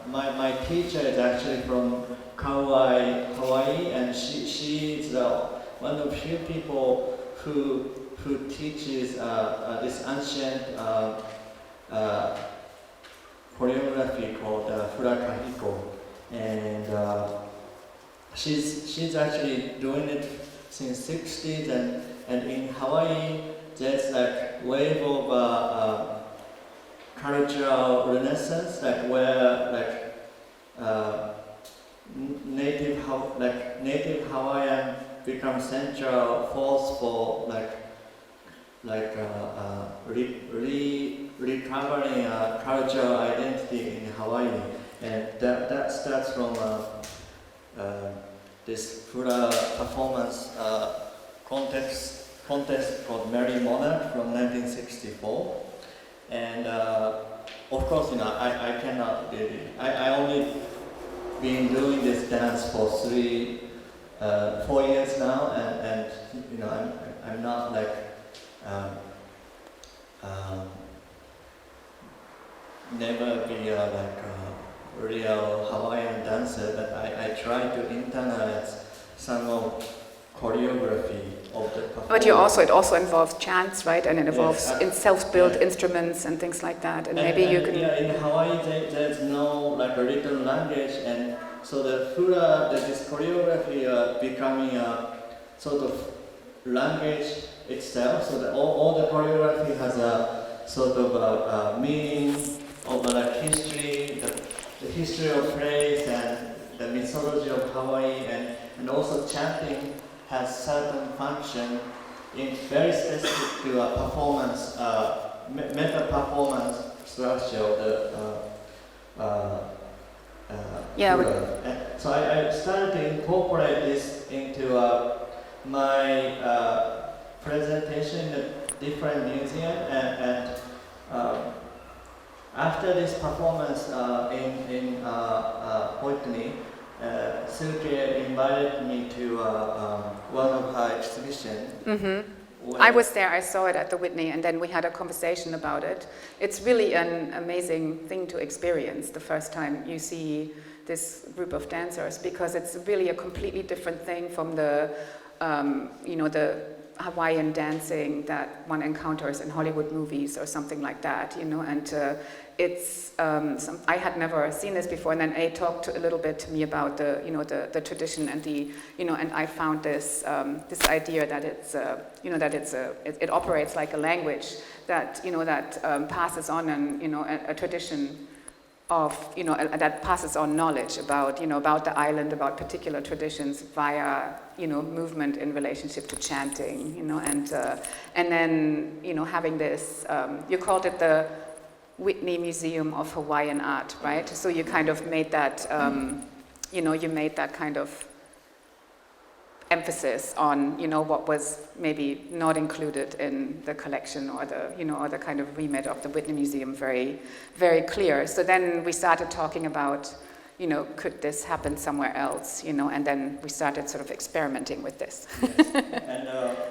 My teacher is actually from Kauai, Hawaii, and she is one of the few people who teaches this ancient choreography called Furakahiko, and she's actually doing it since 60s, and in Hawaii there's wave of cultural renaissance, where native Hawaiian becomes central force for recovering cultural identity in Hawaii, and that starts from this Fura performance contest called Merry Monarch from 1964, and of course I cannot really. I only been doing this dance for 4 years now, and I'm not never be a real Hawaiian dancer, but I try to internalize some of choreography of the performance. But it also involves chants, right? And it involves in self-built instruments and things like that. And maybe you can. Yeah, in Hawaii there's no written language, and so the Fura, this choreography becoming a sort of language itself. So that all the choreography has a sort of a meaning of history, the history of place and the mythology of Hawaii, and also chanting has certain function in very specific to a performance, meta performance structure of the so I started to incorporate this into my presentation in a different museum, and after this performance in Whitney, Silke invited me to one of her exhibitions. I was there, I saw it at the Whitney, and then we had a conversation about it. It's really an amazing thing to experience the first time you see this group of dancers, because it's really a completely different thing from the, the Hawaiian dancing that one encounters in Hollywood movies or something like that, and it's, I had never seen this before, and then Ei talked a little bit to me about the tradition and and I found this idea that it operates like a language that, that passes on, and, a tradition that passes on knowledge about, about the island, about particular traditions via, movement in relationship to chanting, and then, having this, you called it the Whitney Museum of Hawaiian Art, right? So you kind of made that, you made that kind of emphasis on, what was maybe not included in the collection or the, or the kind of remit of the Whitney Museum very, very clear. So then we started talking about, could this happen somewhere else, and then we started sort of experimenting with this. Yes. And,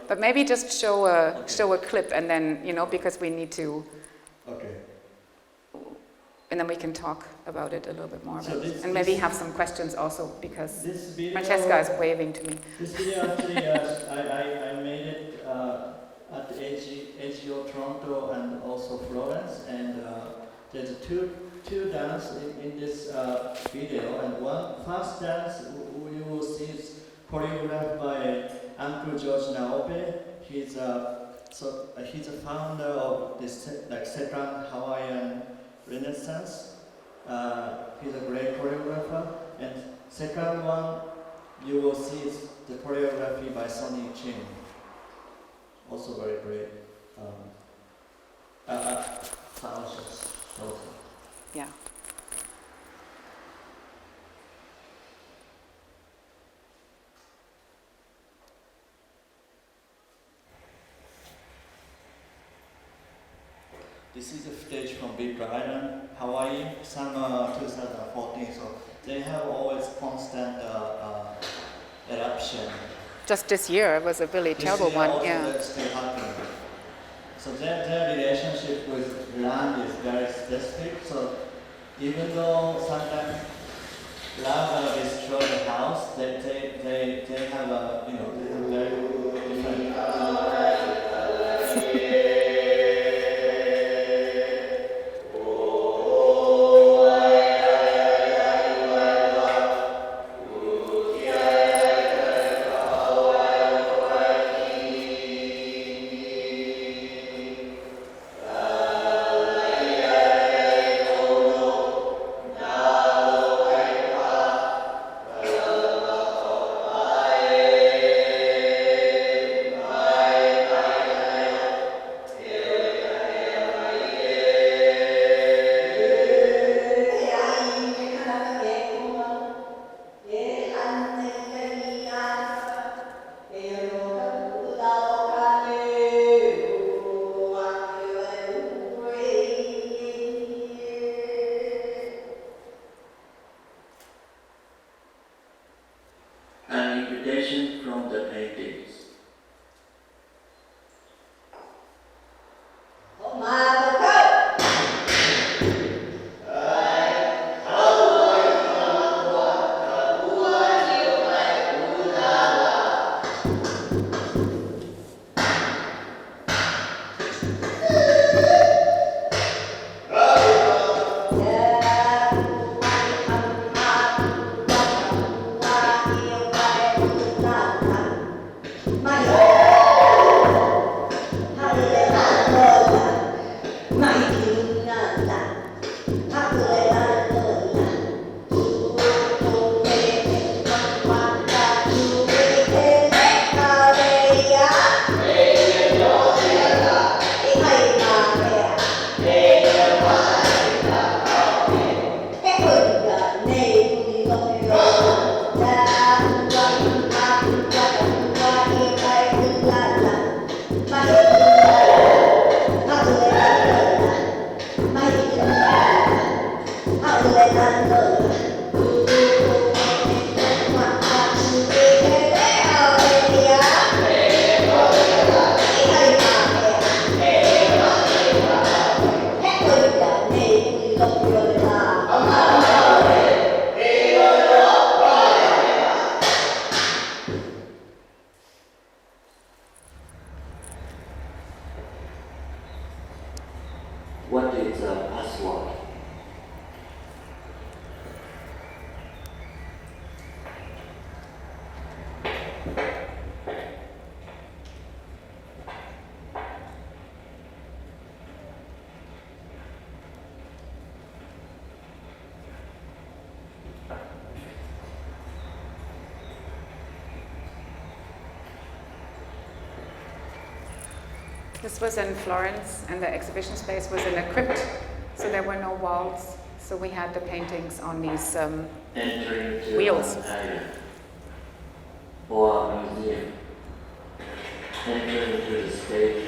but maybe just show a clip, and then, because we need to. Okay. And then we can talk about it a little bit more. So and maybe have some questions also, because video, Francesca is waving to me. This video actually, I made it at the AGO Toronto and also Florence, and there's two dance in this video, and one first dance you will see is choreographed by Uncle George Naobe. He's a founder of this second Hawaiian Renaissance. He's a great choreographer. And second one you will see is the choreography by Sonny Chin. Also very great. Talented. Yeah. This is a footage from Big Island, Hawaii, summer 2014. So they have always constant eruption. Just this year it was a really terrible one. Yeah. That's still happening. So their relationship with land is very specific. So even though sometimes lava destroy the house, they have a they have very different. What is a password? This was in Florence, and the exhibition space was in a crypt, so there were no walls. So we had the paintings on these wheels. Or a museum. Entering to the stage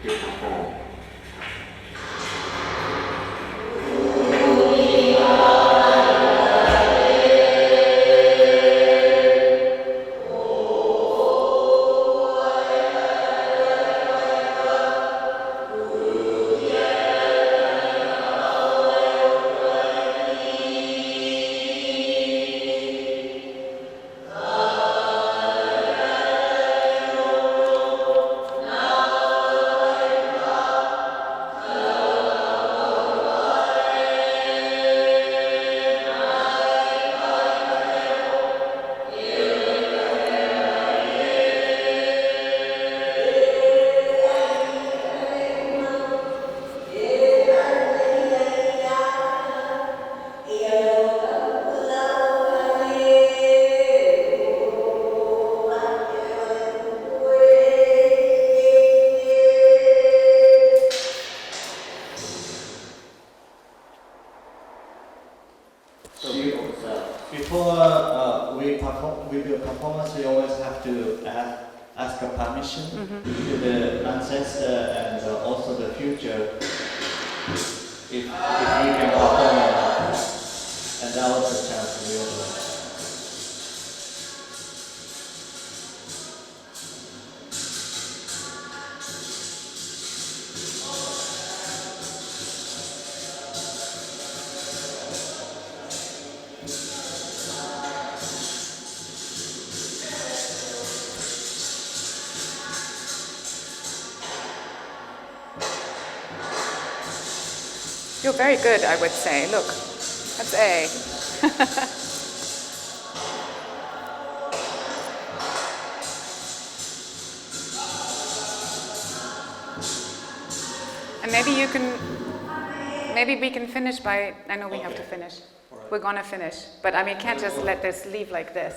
to perform. With your performance, we always have to ask a permission to the ancestor and also the future if we can perform or not. And that was the chance we all. You're very good, I would say. Look, that's A. And maybe we can finish by, I know we have to finish. We're gonna finish, but I mean, can't just let this leave like this.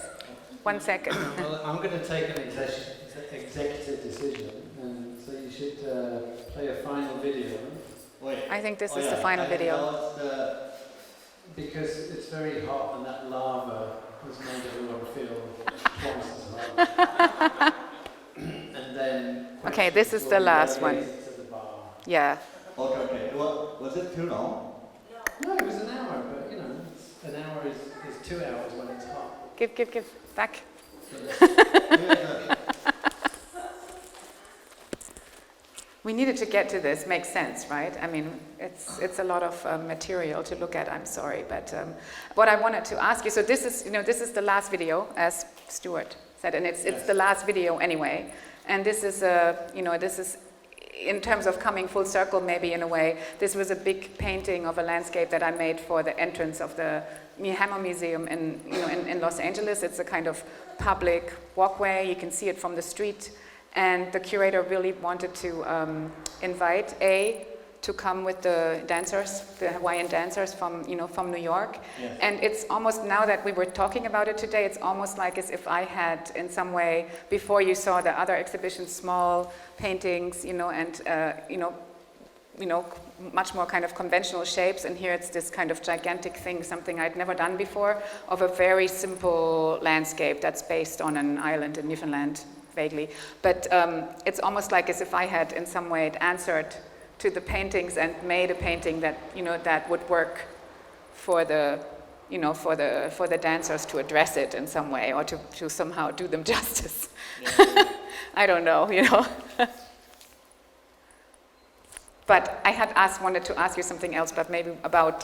1 second. Well, I'm going to take an executive decision, and so you should play a final video. Wait. I think this is the final video. Because it's very hot and that lava has made everyone feel twice as hot. And then... Okay, this is the last one. To the bar. Yeah. Okay. Was it too long? No, it was an hour, but you know, an hour is 2 hours when it's hot. Give. Back. We needed to get to this. Makes sense, right? I mean, it's a lot of material to look at. I'm sorry, but what I wanted to ask you. So this is the last video, as Stuart said, and it's the last video anyway. And this is this is in terms of coming full circle, maybe in a way. This was a big painting of a landscape that I made for the entrance of the Hammer Museum in Los Angeles. It's a kind of public walkway. You can see it from the street. And the curator really wanted to invite Ei to come with the dancers, the Hawaiian dancers from New York. Yes. And it's almost, now that we were talking about it today, it's almost like as if I had, in some way, before you saw the other exhibitions, small paintings, much more kind of conventional shapes, and here it's this kind of gigantic thing, something I'd never done before, of a very simple landscape that's based on an island in Newfoundland, vaguely. But it's almost like as if I had, in some way, answered to the paintings and made a painting that that would work for the for the dancers to address it in some way, or to somehow do them justice. Yeah. I don't know, But I had wanted to ask you something else, but maybe about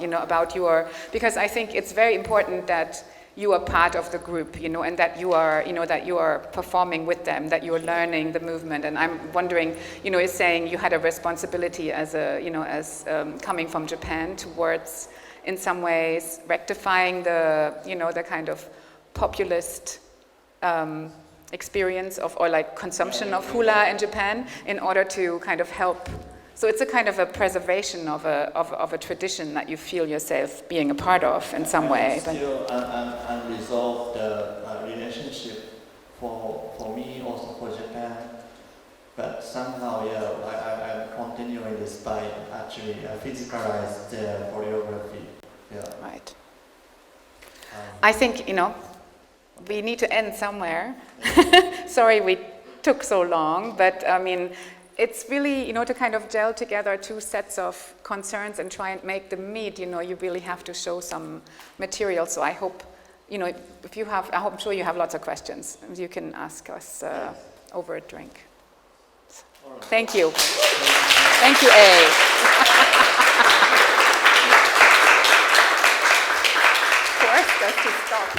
because I think it's very important that you are part of the group, and that you are performing with them, that you are learning the movement. And I'm wondering, you're saying you had a responsibility as coming from Japan towards, in some ways, rectifying the kind of populist experience or like consumption of hula in Japan, in order to kind of help. So it's a kind of a preservation of a tradition that you feel yourself being a part of in some way. Still unresolved relationship for me, also for Japan. But somehow, yeah, I'm continuing this by actually physicalize the choreography. Yeah. Right. I think, we need to end somewhere. Sorry we took so long, but I mean, it's really, to kind of gel together two sets of concerns and try and make them meet, you really have to show some material. So I hope, if you have, I'm sure you have lots of questions. You can ask us over a drink. Thank you. Thank you, Ei. Of course, just to stop.